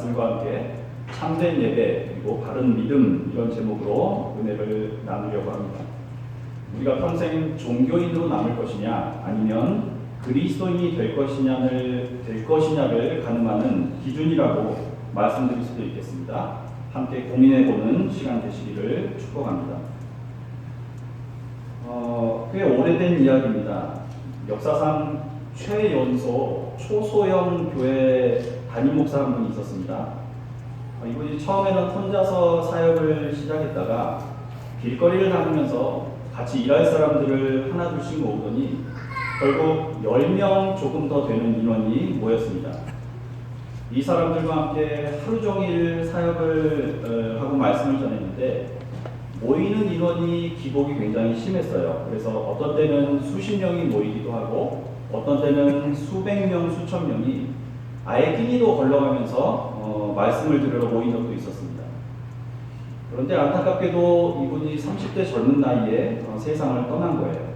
말씀과 함께 참된 예배 그리고 바른 믿음 이런 제목으로 은혜를 나누려고 합니다. 우리가 평생 종교인으로 남을 것이냐 아니면 그리스도인이 될 것이냐를 가늠하는 기준이라고 말씀드릴 수도 있겠습니다. 함께 고민해보는 시간 되시기를 축복합니다. 꽤 오래된 이야기입니다. 역사상 최연소 초소형 교회 담임 목사 한 분이 있었습니다. 이분이 처음에는 혼자서 사역을 시작했다가 길거리를 다니면서 같이 일할 사람들을 하나둘씩 모으더니 결국 10명 조금 더 되는 인원이 모였습니다. 이 사람들과 함께 하루 종일 사역을 하고 말씀을 전했는데 모이는 인원이 기복이 굉장히 심했어요. 그래서 어떤 때는 수십 명이 모이기도 하고 어떤 때는 수백 명, 수천 명이 아예 끼니도 걸러가면서 말씀을 들으러 모인 적도 있었습니다. 그런데 안타깝게도 이분이 30대 젊은 나이에 세상을 떠난 거예요.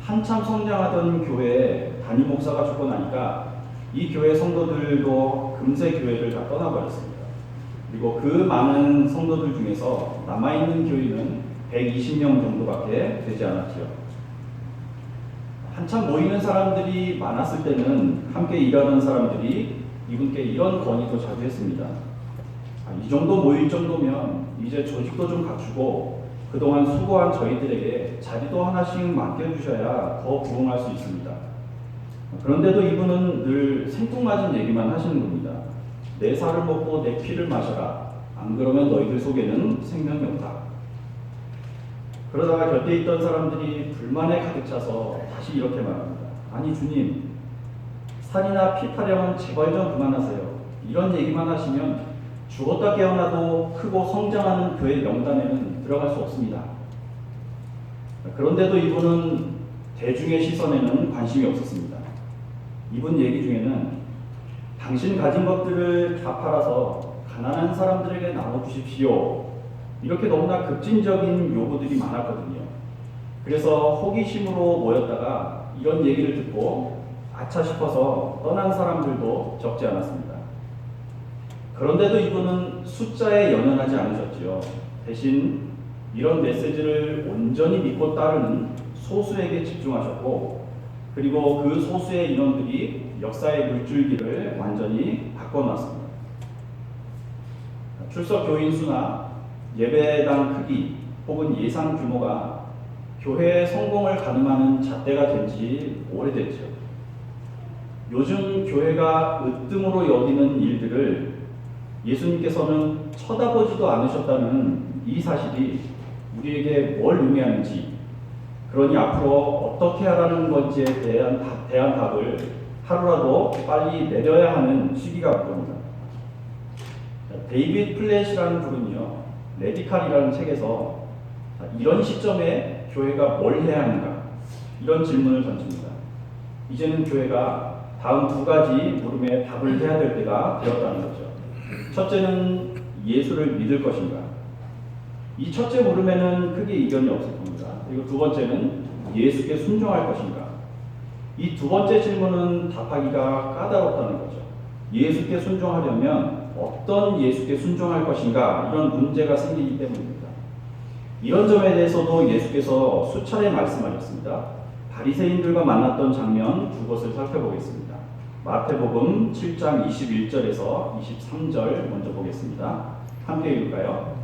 한참 성장하던 교회에 담임 목사가 죽고 나니까 이 교회 성도들도 금세 교회를 다 떠나버렸습니다. 그리고 그 많은 성도들 중에서 남아있는 교인은 120명 정도밖에 되지 않았죠. 한참 모이는 사람들이 많았을 때는 함께 일하는 사람들이 이분께 이런 건의도 자주 했습니다. 이 정도 모일 정도면 이제 조직도 좀 갖추고 그동안 수고한 저희들에게 자리도 하나씩 맡겨주셔야 더 부응할 수 있습니다. 그런데도 이분은 늘 생뚱맞은 얘기만 하시는 겁니다. 내 살을 먹고 내 피를 마셔라. 안 그러면 너희들 속에는 생명이 없다. 그러다가 곁에 있던 사람들이 불만에 가득 차서 다시 이렇게 말합니다. 아니 주님, 살이나 피 타령은 제발 좀 그만하세요. 이런 얘기만 하시면 죽었다 깨어나도 크고 성장하는 교회 명단에는 들어갈 수 없습니다. 그런데도 이분은 대중의 시선에는 관심이 없었습니다. 이분 얘기 중에는 당신 가진 것들을 다 팔아서 가난한 사람들에게 나눠주십시오. 이렇게 너무나 급진적인 요구들이 많았거든요. 그래서 호기심으로 모였다가 이런 얘기를 듣고 아차 싶어서 떠난 사람들도 적지 않았습니다. 그런데도 이분은 숫자에 연연하지 않으셨지요. 대신 이런 메시지를 온전히 믿고 따르는 소수에게 집중하셨고, 그리고 그 소수의 인원들이 역사의 물줄기를 완전히 바꿔놨습니다. 출석 교인 수나 예배당 크기 혹은 예산 규모가 교회의 성공을 가늠하는 잣대가 된 지 오래됐죠. 요즘 교회가 으뜸으로 여기는 일들을 예수님께서는 쳐다보지도 않으셨다는 이 사실이 우리에게 뭘 의미하는지, 그러니 앞으로 어떻게 하라는 건지에 대한 답을 하루라도 빨리 내려야 하는 시기가 그겁니다. 데이빗 플랫이라는 분은요, 레디칼이라는 책에서 이런 시점에 교회가 뭘 해야 하는가, 이런 질문을 던집니다. 이제는 교회가 다음 두 가지 물음에 답을 해야 될 때가 되었다는 거죠. 첫째는 예수를 믿을 것인가. 이 첫째 물음에는 크게 이견이 없을 겁니다. 그리고 두 번째는 예수께 순종할 것인가. 이 두 번째 질문은 답하기가 까다롭다는 거죠. 예수께 순종하려면 어떤 예수께 순종할 것인가, 이런 문제가 생기기 때문입니다. 이런 점에 대해서도 예수께서 수차례 말씀하셨습니다. 바리새인들과 만났던 장면 두 곳을 살펴보겠습니다. 마태복음 7장 21절에서 23절 먼저 보겠습니다. 함께 읽을까요?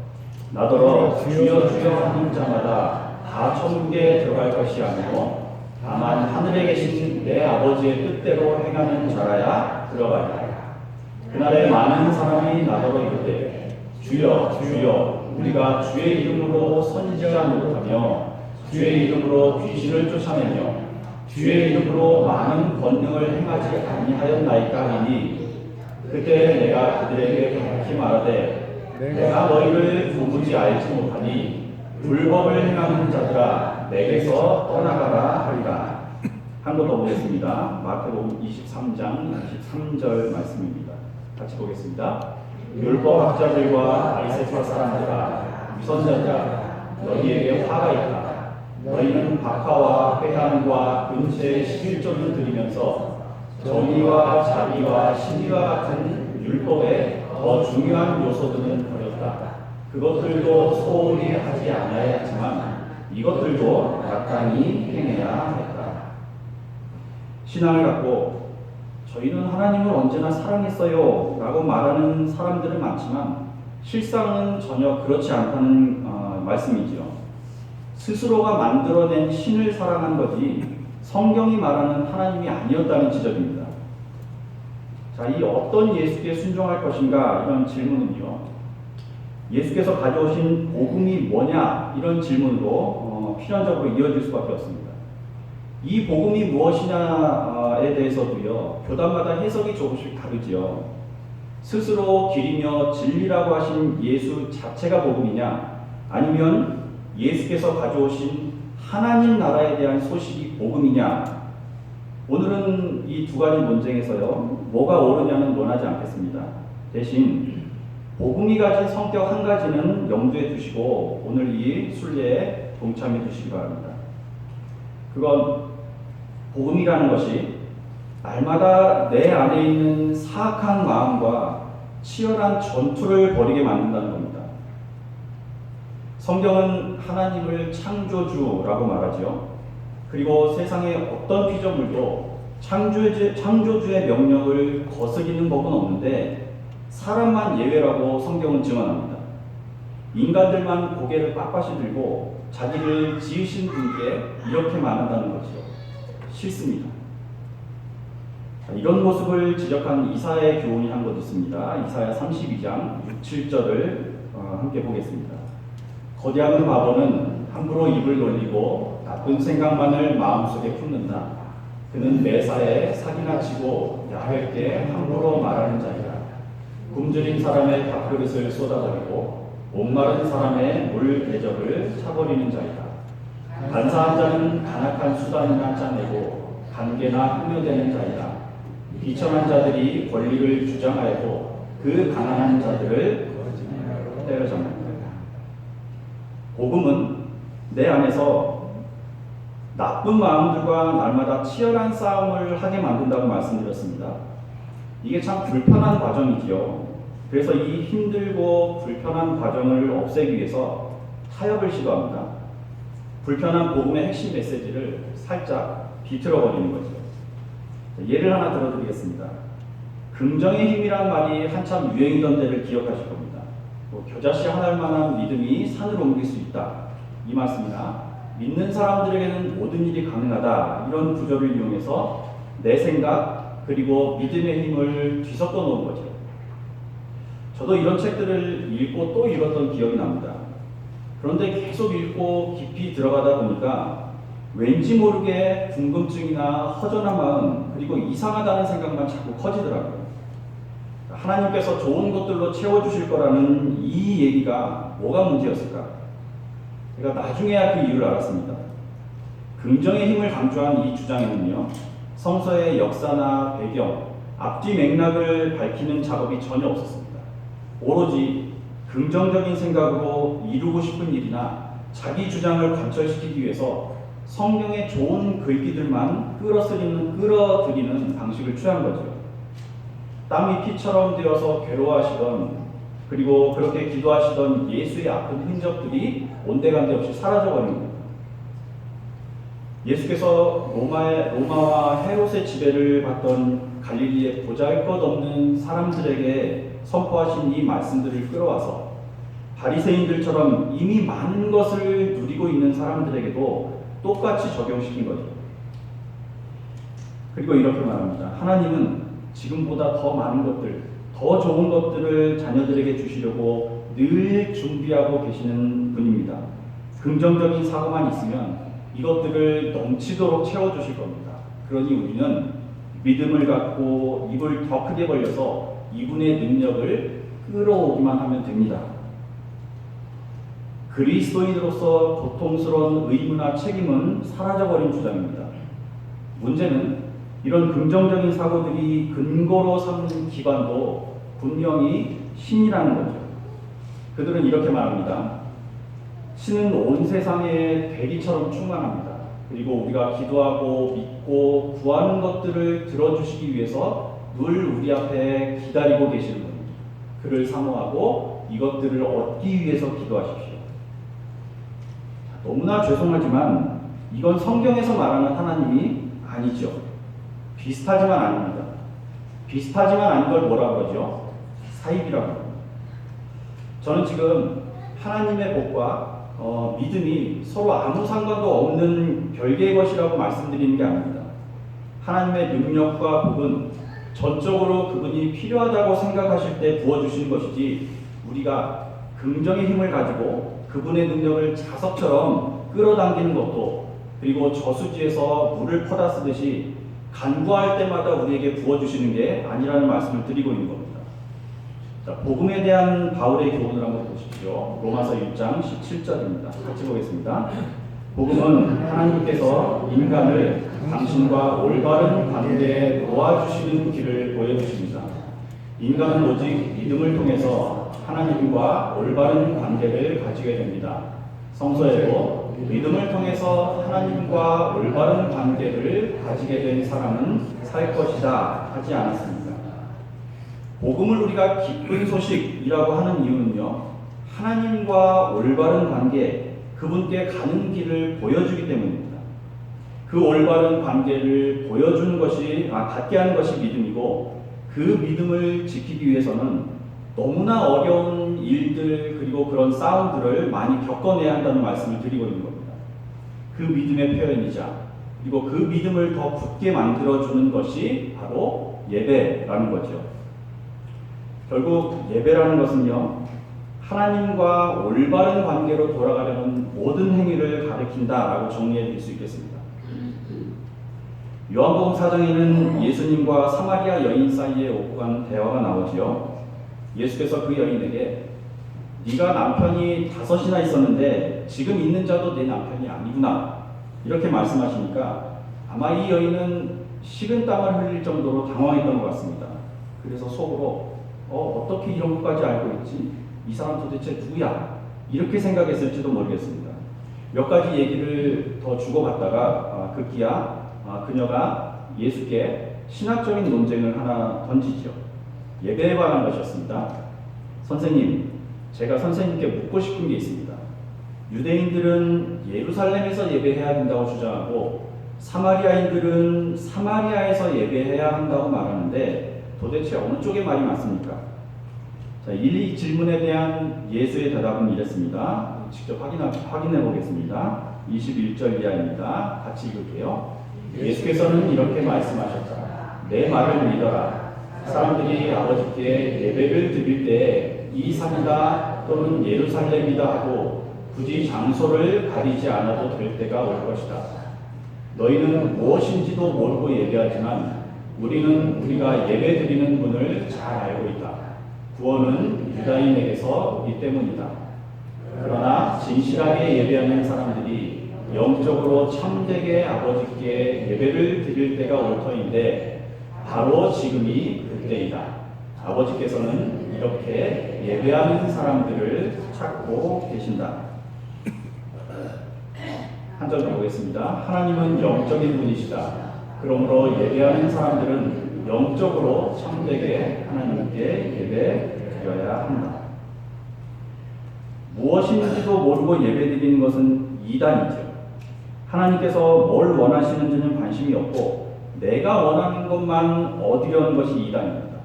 나더러 주여 주여 하는 자마다 다 천국에 들어갈 것이 아니고 다만 하늘에 계신 내 아버지의 뜻대로 행하는 자라야 들어가리라. 그날에 많은 사람이 나더러 이르되 주여 주여 우리가 주의 이름으로 선지자 노릇하며 주의 이름으로 귀신을 쫓아내며 주의 이름으로 많은 권능을 행하지 아니하였나이까 하니 그때 내가 그들에게 밝히 말하되 내가 너희를 도무지 알지 못하니 불법을 행하는 자들아 내게서 떠나가라 하리라. 한 번 더 보겠습니다. 마태복음 23장 23절 말씀입니다. 같이 보겠습니다. 율법학자들과 바리새파 사람들아 위선자들아 너희에게 화가 있다. 너희는 박하와 회당과 근처에 11조를 드리면서 정의와 자비와 신의와 같은 율법에 더 더 중요한 요소들은 버렸다. 그것들도 소홀히 하지 않아야 했지만 이것들도 마땅히 행해야 했다. 신앙을 갖고 저희는 하나님을 언제나 사랑했어요 라고 말하는 사람들은 많지만 실상은 전혀 그렇지 않다는 말씀이지요. 스스로가 만들어낸 신을 사랑한 거지 성경이 말하는 하나님이 아니었다는 지적입니다. 자, 이 어떤 예수께 순종할 것인가 이런 질문은요, 예수께서 가져오신 복음이 뭐냐 이런 질문으로 필연적으로 이어질 수밖에 없습니다. 이 복음이 무엇이냐에 대해서도요, 교단마다 해석이 조금씩 다르지요. 스스로 길이며 진리라고 하신 예수 자체가 복음이냐, 아니면 예수께서 가져오신 하나님 나라에 대한 소식이 복음이냐. 오늘은 이 두 가지 논쟁에서요, 뭐가 옳으냐는 논하지 않겠습니다. 대신 복음이 가진 성격 한 가지는 염두에 두시고 오늘 이 순례에 동참해 주시기 바랍니다. 그건 복음이라는 것이 날마다 내 안에 있는 사악한 마음과 치열한 전투를 벌이게 만든다는 겁니다. 성경은 하나님을 창조주라고 말하죠. 그리고 세상의 어떤 피조물도 창조주의 명령을 거스르는 법은 없는데 사람만 예외라고 성경은 증언합니다. 인간들만 고개를 빳빳이 들고 자기를 지으신 분께 이렇게 말한다는 거죠. 싫습니다. 이런 모습을 지적한 이사야의 교훈이 한 것 있습니다. 이사야 32장 6, 7절을 함께 보겠습니다. 거대한 바보는 함부로 입을 놀리고 나쁜 생각만을 마음속에 품는다. 그는 매사에 사기나 치고 야훼게 함부로 말하는 자이다. 굶주린 사람의 밥그릇을 쏟아버리고 목마른 사람의 물 대접을 차버리는 자이다. 간사한 자는 간악한 수단이나 짜내고 관계나 흠묘되는 자이다. 비천한 자들이 권리를 주장하여도 그 가난한 자들을 때려잡는다. 복음은 내 안에서 나쁜 마음들과 날마다 치열한 싸움을 하게 만든다고 말씀드렸습니다. 이게 참 불편한 과정이지요. 그래서 이 힘들고 불편한 과정을 없애기 위해서 타협을 시도합니다. 불편한 복음의 핵심 메시지를 살짝 비틀어 버리는 거죠. 예를 하나 들어드리겠습니다. 긍정의 힘이란 말이 한참 유행이던 때를 기억하실 겁니다. 겨자씨 하나일 만한 믿음이 산을 옮길 수 있다. 이 말씀이나 믿는 사람들에게는 모든 일이 가능하다. 이런 구절을 이용해서 내 생각 그리고 믿음의 힘을 뒤섞어 놓은 거죠. 저도 이런 책들을 읽고 또 읽었던 기억이 납니다. 그런데 계속 읽고 깊이 들어가다 보니까 왠지 모르게 궁금증이나 허전한 마음 그리고 이상하다는 생각만 자꾸 커지더라고요. 하나님께서 좋은 것들로 채워주실 거라는 이 얘기가 뭐가 문제였을까? 제가 나중에야 그 이유를 알았습니다. 긍정의 힘을 강조한 이 주장에는요, 성서의 역사나 배경, 앞뒤 맥락을 밝히는 작업이 전혀 없었습니다. 오로지 긍정적인 생각으로 이루고 싶은 일이나 자기 주장을 관철시키기 위해서 성경의 좋은 글귀들만 끌어들이는 방식을 취한 거죠. 땀이 피처럼 되어서 괴로워하시던 그리고 그렇게 기도하시던 예수의 아픈 흔적들이 온데간데 없이 사라져버린 겁니다. 예수께서 로마와 헤롯의 지배를 받던 갈릴리의 보잘것없는 사람들에게 선포하신 이 말씀들을 끌어와서 바리새인들처럼 이미 많은 것을 누리고 있는 사람들에게도 똑같이 적용시킨 거죠. 그리고 이렇게 말합니다. 하나님은 지금보다 더 많은 것들, 더 좋은 것들을 자녀들에게 주시려고 늘 준비하고 계시는 분입니다. 긍정적인 사고만 있으면 이것들을 넘치도록 채워주실 겁니다. 그러니 우리는 믿음을 갖고 입을 더 크게 벌려서 이분의 능력을 끌어오기만 하면 됩니다. 그리스도인으로서 고통스러운 의무나 책임은 사라져버린 주장입니다. 문제는 이런 긍정적인 사고들이 근거로 삼는 기반도 분명히 신이라는 거죠. 그들은 이렇게 말합니다. 신은 온 세상의 대리처럼 충만합니다. 그리고 우리가 기도하고 믿고 구하는 것들을 들어주시기 위해서 늘 우리 앞에 기다리고 계시는 분입니다. 그를 사모하고 이것들을 얻기 위해서 기도하십시오. 너무나 죄송하지만 이건 성경에서 말하는 하나님이 아니죠. 비슷하지만 아닙니다. 비슷하지만 아닌 걸 뭐라고 그러죠? 사입이라고 합니다. 저는 지금 하나님의 복과 믿음이 서로 아무 상관도 없는 별개의 것이라고 말씀드리는 게 아닙니다. 하나님의 능력과 복은 전적으로 그분이 필요하다고 생각하실 때 부어주시는 것이지, 우리가 긍정의 힘을 가지고 그분의 능력을 자석처럼 끌어당기는 것도, 그리고 저수지에서 물을 퍼다 쓰듯이 간구할 때마다 우리에게 부어주시는 게 아니라는 말씀을 드리고 있는 겁니다. 자, 복음에 대한 바울의 교훈을 한번 보십시오. 로마서 1장 17절입니다. 같이 보겠습니다. 복음은 하나님께서 인간을 당신과 올바른 관계에 놓아주시는 길을 보여주십니다. 인간은 오직 믿음을 통해서 하나님과 올바른 관계를 가지게 됩니다. 성서에도 믿음을 통해서 하나님과 올바른 관계를 가지게 된 사람은 살 것이다 하지 않았습니까? 복음을 우리가 기쁜 소식이라고 하는 이유는요, 하나님과 올바른 관계, 그분께 가는 길을 보여주기 때문입니다. 그 올바른 관계를 보여주는 것이, 갖게 하는 것이 믿음이고, 그 믿음을 지키기 위해서는 너무나 어려운 일들, 그리고 그런 싸움들을 많이 겪어내야 한다는 말씀을 드리고 있는 겁니다. 그 믿음의 표현이자, 그리고 그 믿음을 더 굳게 만들어주는 것이 바로 예배라는 거죠. 결국 예배라는 것은요, 하나님과 올바른 관계로 돌아가려는 모든 행위를 가리킨다라고 정리해 드릴 수 있겠습니다. 요한복음 4장에는 예수님과 사마리아 여인 사이에 오고 간 대화가 나오지요. 예수께서 그 여인에게 네가 남편이 5이나 있었는데 지금 있는 자도 내 남편이 아니구나, 이렇게 말씀하시니까 아마 이 여인은 식은땀을 흘릴 정도로 당황했던 것 같습니다. 그래서 속으로 어떻게 이런 것까지 알고 있지? 이 사람 도대체 누구야? 이렇게 생각했을지도 모르겠습니다. 몇 가지 얘기를 더 주고받다가 급기야 그녀가 예수께 신학적인 논쟁을 하나 던지죠. 예배에 관한 것이었습니다. 선생님, 제가 선생님께 묻고 싶은 게 있습니다. 유대인들은 예루살렘에서 예배해야 된다고 주장하고 사마리아인들은 사마리아에서 예배해야 한다고 말하는데 도대체 어느 쪽의 말이 맞습니까? 자, 이 질문에 대한 예수의 대답은 이랬습니다. 직접 확인해 보겠습니다. 21절 이하입니다. 같이 읽을게요. 예수께서는 이렇게 말씀하셨다. 내 말을 믿어라. 사람들이 아버지께 예배를 드릴 때 이 산이다 또는 예루살렘이다 하고 굳이 장소를 가리지 않아도 될 때가 올 것이다. 너희는 무엇인지도 모르고 예배하지만 우리는 우리가 예배 드리는 분을 잘 알고 있다. 구원은 유다인에게서 오기 때문이다. 그러나 진실하게 예배하는 사람들이 영적으로 참되게 아버지께 예배를 드릴 때가 올 터인데 바로 지금이 그때이다. 아버지께서는 이렇게 예배하는 사람들을 찾고 계신다. 한 절 더 보겠습니다. 하나님은 영적인 분이시다. 그러므로 예배하는 사람들은 영적으로 참되게 하나님께 예배드려야 한다. 무엇인지도 모르고 예배드리는 것은 이단이죠. 하나님께서 뭘 원하시는지는 관심이 없고 내가 원하는 것만 얻으려는 것이 이단입니다.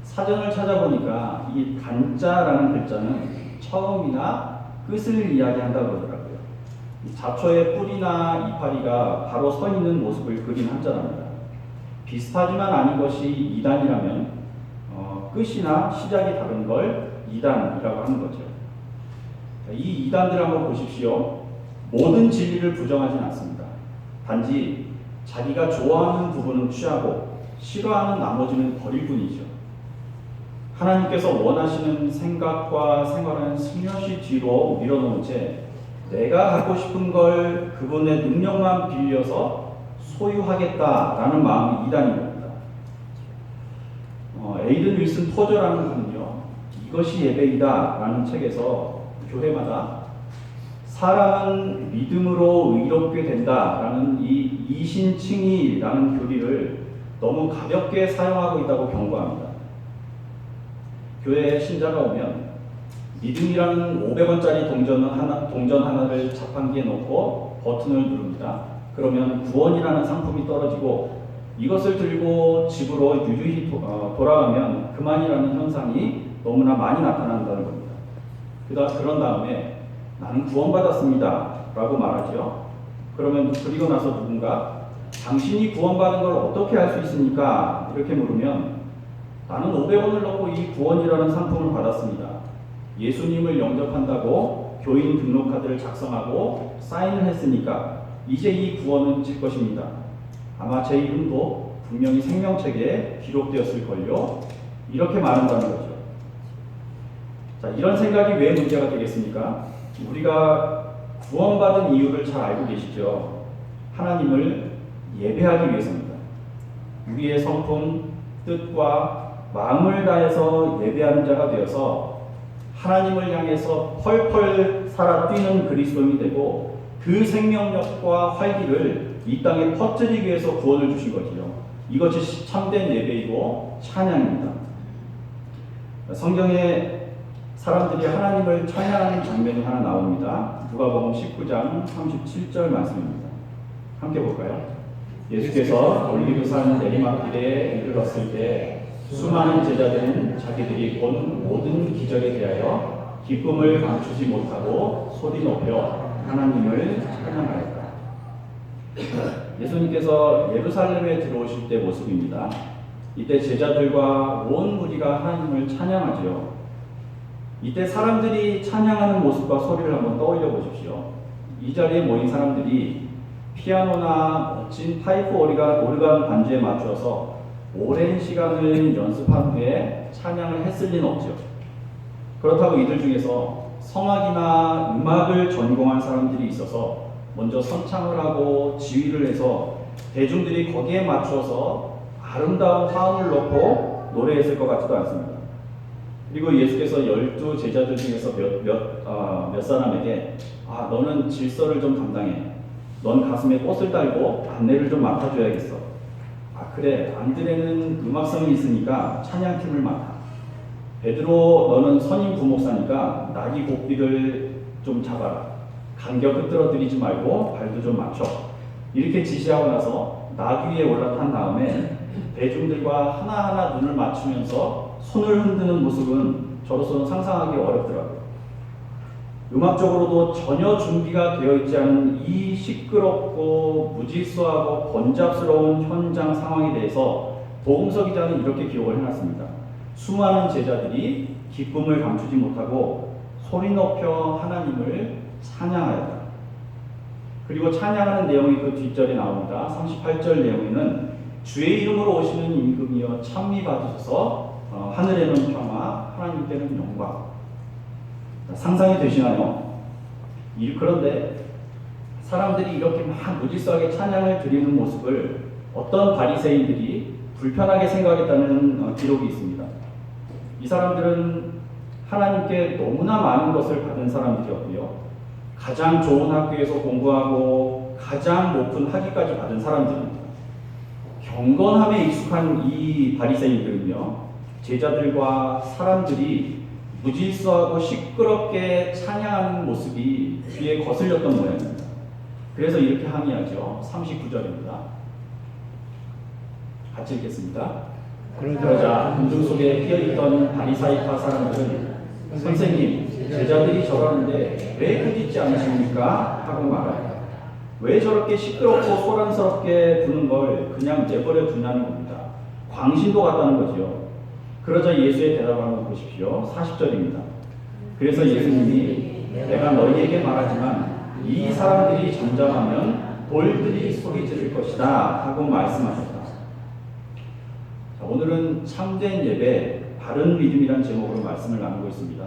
사전을 찾아보니까 이 단자라는 글자는 처음이나 끝을 이야기한다고 그러더라고요. 잡초의 뿌리나 이파리가 바로 서 있는 모습을 그린 한자랍니다. 비슷하지만 아닌 것이 이단이라면 끝이나 시작이 다른 걸 이단이라고 하는 거죠. 이 이단들 한번 보십시오. 모든 진리를 부정하진 않습니다. 단지 자기가 좋아하는 부분은 취하고 싫어하는 나머지는 버릴 뿐이죠. 하나님께서 원하시는 생각과 생활은 슬며시 뒤로 밀어놓은 채 내가 갖고 싶은 걸 그분의 능력만 빌려서 소유하겠다라는 마음이 이단인 겁니다. 에이든 윌슨 토저라는 분은요, 이것이 예배이다라는 책에서 교회마다 사람은 믿음으로 의롭게 된다라는 이 이신칭의라는 교리를 너무 가볍게 사용하고 있다고 경고합니다. 교회에 신자가 오면 믿음이라는 500원짜리 동전 하나를 자판기에 넣고 버튼을 누릅니다. 그러면 구원이라는 상품이 떨어지고 이것을 들고 집으로 유유히 돌아가면 그만이라는 현상이 너무나 많이 나타난다는 겁니다. 그런 다음에 나는 구원받았습니다 라고 말하죠. 그리고 나서 누군가 당신이 구원받은 걸 어떻게 알 수 있습니까? 이렇게 물으면 나는 500원을 넣고 이 구원이라는 상품을 받았습니다. 예수님을 영접한다고 교인 등록카드를 작성하고 사인을 했으니까 이제 이 구원은 질 것입니다. 아마 제 이름도 분명히 생명책에 기록되었을걸요. 이렇게 말한다는 거죠. 자, 이런 생각이 왜 문제가 되겠습니까? 우리가 구원받은 이유를 잘 알고 계시죠? 하나님을 예배하기 위해서입니다. 우리의 성품, 뜻과 마음을 다해서 예배하는 자가 되어서 하나님을 향해서 펄펄 살아 뛰는 그리스도인이 되고 그 생명력과 활기를 이 땅에 퍼뜨리기 위해서 구원을 주신 거지요. 이것이 참된 예배이고 찬양입니다. 성경에 사람들이 하나님을 찬양하는 장면이 하나 나옵니다. 누가복음 19장 37절 말씀입니다. 함께 볼까요? 예수께서 올리브산 내리막길에 이르렀을 때 수많은 제자들은 자기들이 본 모든 기적에 대하여 기쁨을 감추지 못하고 소리 높여 하나님을 찬양하였다. 예수님께서 예루살렘에 들어오실 때 모습입니다. 이때 제자들과 온 무리가 하나님을 찬양하지요. 이때 사람들이 찬양하는 모습과 소리를 한번 떠올려 보십시오. 이 자리에 모인 사람들이 피아노나 멋진 파이프 오르간 반주에 맞추어서 오랜 시간을 연습한 후에 찬양을 했을 리는 없죠. 그렇다고 이들 중에서 성악이나 음악을 전공한 사람들이 있어서 먼저 선창을 하고 지휘를 해서 대중들이 거기에 맞추어서 아름다운 화음을 넣고 노래했을 것 같지도 않습니다. 그리고 예수께서 12 제자들 중에서 몇 사람에게 너는 질서를 좀 담당해. 넌 가슴에 꽃을 달고 안내를 좀 맡아줘야겠어. 그래, 안드레는 음악성이 있으니까 찬양팀을 맡아. 베드로, 너는 선임 부목사니까 나귀 곡비를 좀 잡아라. 간격 끄트러뜨리지 말고 발도 좀 맞춰. 이렇게 지시하고 나서 나귀 위에 올라탄 다음에 대중들과 하나하나 눈을 맞추면서 손을 흔드는 모습은 저로서는 상상하기 어렵더라고요. 음악적으로도 전혀 준비가 되어 있지 않은 이 시끄럽고 무질서하고 번잡스러운 현장 상황에 대해서 복음서 기자는 이렇게 기록을 해놨습니다. 수많은 제자들이 기쁨을 감추지 못하고 소리 높여 하나님을 찬양하였다. 그리고 찬양하는 내용이 그 뒷절에 나옵니다. 38절 내용에는 주의 이름으로 오시는 임금이여 찬미 받으셔서 하늘에는 평화, 하나님께는 영광. 상상이 되시나요? 그런데 사람들이 이렇게 막 무질서하게 찬양을 드리는 모습을 어떤 바리새인들이 불편하게 생각했다는 기록이 있습니다. 이 사람들은 하나님께 너무나 많은 것을 받은 사람들이었고요. 가장 좋은 학교에서 공부하고 가장 높은 학위까지 받은 사람들입니다. 경건함에 익숙한 이 바리새인들은요, 제자들과 사람들이 무질서하고 시끄럽게 찬양하는 모습이 귀에 거슬렸던 모양입니다. 그래서 이렇게 항의하죠. 39절입니다. 같이 읽겠습니다. 그러자 군중 속에 끼어있던 바리사이파 사람들은 선생님, 제자들이 저러는데 왜 꾸짖지 않으십니까? 하고 말합니다. 왜 저렇게 시끄럽고 소란스럽게 부는 걸 그냥 내버려 두냐는 겁니다. 광신도 같다는 거죠. 그러자 예수의 대답을 한번 보십시오. 40절입니다. 그래서 예수님이 내가 너희에게 말하지만 이 사람들이 잠잠하면 돌들이 소리 지를 것이다 하고 말씀하셨다. 자, 오늘은 참된 예배, 바른 믿음이라는 제목으로 말씀을 나누고 있습니다.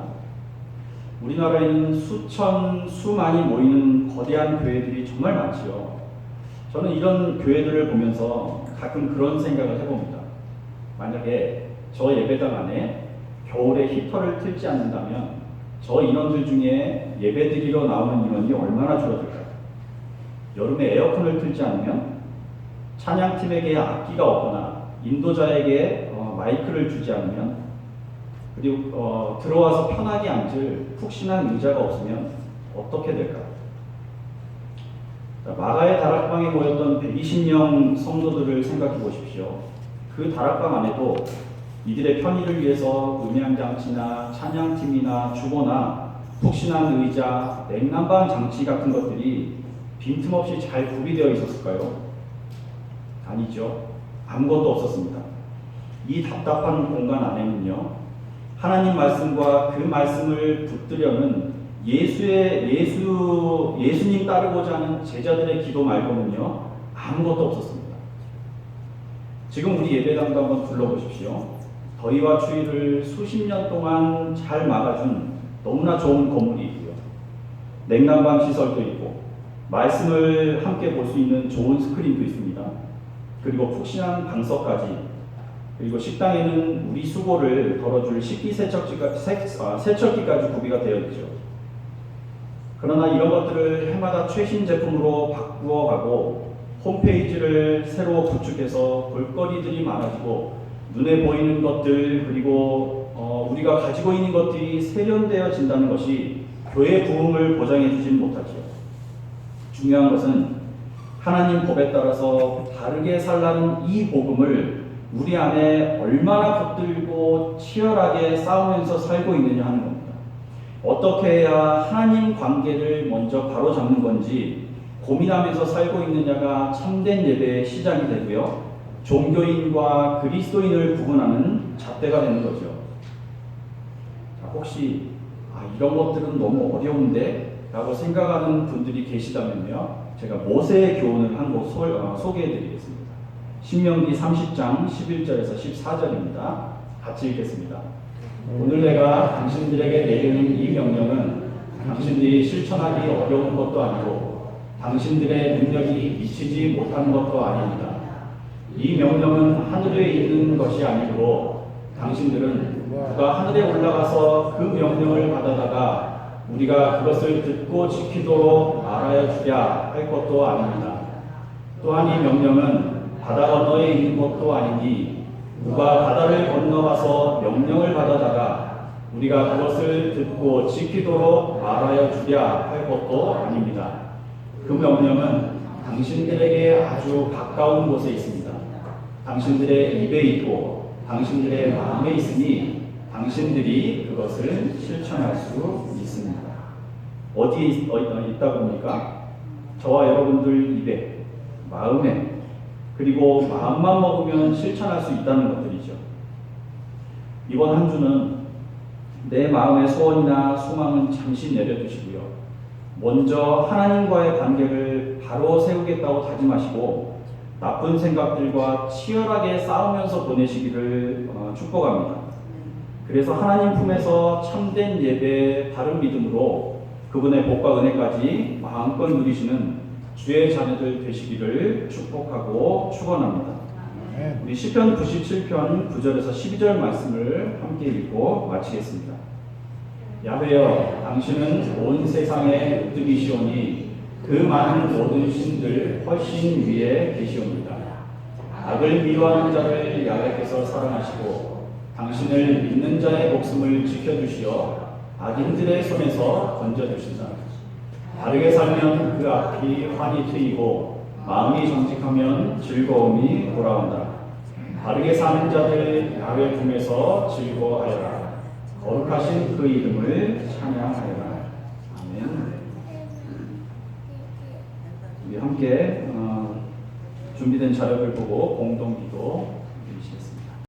우리나라에는 수많이 모이는 거대한 교회들이 정말 많지요. 저는 이런 교회들을 보면서 가끔 그런 생각을 해봅니다. 만약에 저 예배당 안에 겨울에 히터를 틀지 않는다면 저 인원들 중에 예배드리러 나오는 인원이 얼마나 줄어들까요? 여름에 에어컨을 틀지 않으면 찬양팀에게 악기가 없거나 인도자에게 마이크를 주지 않으면 그리고 들어와서 편하게 앉을 푹신한 의자가 없으면 어떻게 될까요? 마가의 다락방에 모였던 120명 성도들을 생각해 보십시오. 그 다락방 안에도 이들의 편의를 위해서 음향장치나 찬양팀이나 주보나 푹신한 의자, 냉난방 장치 같은 것들이 빈틈없이 잘 구비되어 있었을까요? 아니죠. 아무것도 없었습니다. 이 답답한 공간 안에는요, 하나님 말씀과 그 말씀을 붙들려는 예수님 따르고자 하는 제자들의 기도 말고는요, 아무것도 없었습니다. 지금 우리 예배당도 한번 둘러보십시오. 더위와 추위를 수십 년 동안 잘 막아준 너무나 좋은 건물이 있고요. 냉난방 시설도 있고, 말씀을 함께 볼 수 있는 좋은 스크린도 있습니다. 그리고 푹신한 방석까지, 그리고 식당에는 우리 수고를 덜어줄 세척기까지 구비가 되어 있죠. 그러나 이런 것들을 해마다 최신 제품으로 바꾸어가고 홈페이지를 새로 구축해서 볼거리들이 많아지고 눈에 보이는 것들, 그리고 우리가 가지고 있는 것들이 세련되어진다는 것이 교회 부흥을 보장해 주진 못하지요. 중요한 것은 하나님 법에 따라서 바르게 살라는 이 복음을 우리 안에 얼마나 붙들고 치열하게 싸우면서 살고 있느냐 하는 겁니다. 어떻게 해야 하나님 관계를 먼저 바로잡는 건지 고민하면서 살고 있느냐가 참된 예배의 시작이 되고요. 종교인과 그리스도인을 구분하는 잣대가 되는 거죠. 혹시 이런 것들은 너무 어려운데? 라고 생각하는 분들이 계시다면요, 제가 모세의 교훈을 한 곳 소개해 드리겠습니다. 신명기 30장 11절에서 14절입니다. 같이 읽겠습니다. 오늘 내가 당신들에게 내리는 이 명령은 당신들이 실천하기 어려운 것도 아니고 당신들의 능력이 미치지 못하는 것도 아닙니다. 이 명령은 하늘에 있는 것이 아니므로 당신들은 누가 하늘에 올라가서 그 명령을 받아다가 우리가 그것을 듣고 지키도록 알아야 주랴 할 것도 아닙니다. 또한 이 명령은 바다 건너에 있는 것도 아니니 누가 바다를 건너가서 명령을 받아다가 우리가 그것을 듣고 지키도록 알아야 주랴 할 것도 아닙니다. 그 명령은 당신들에게 아주 가까운 곳에 있습니다. 당신들의 입에 있고 당신들의 마음에 있으니 당신들이 그것을 실천할 수 있습니다. 어디에 있다고 봅니까? 저와 여러분들 입에, 마음에, 그리고 마음만 먹으면 실천할 수 있다는 것들이죠. 이번 한 주는 내 마음의 소원이나 소망은 잠시 내려두시고요. 먼저 하나님과의 관계를 바로 세우겠다고 다짐하시고 나쁜 생각들과 치열하게 싸우면서 보내시기를 축복합니다. 그래서 하나님 품에서 참된 예배, 바른 믿음으로 그분의 복과 은혜까지 마음껏 누리시는 주의 자녀들 되시기를 축복하고 축원합니다. 우리 시편 97편 9절에서 12절 말씀을 함께 읽고 마치겠습니다. 야훼여, 당신은 온 세상의 으뜸이시오니 그 많은 모든 신들 훨씬 위에 계시옵니다. 악을 미워하는 자를 야훼께서 사랑하시고 당신을 믿는 자의 목숨을 지켜주시어 악인들의 손에서 건져주신다. 바르게 살면 그 앞이 환히 트이고 마음이 정직하면 즐거움이 돌아온다. 바르게 사는 자들 야훼 품에서 즐거워하여라. 거룩하신 그 이름을 찬양하여라. 아멘. 우리 함께 준비된 자료를 보고 공동기도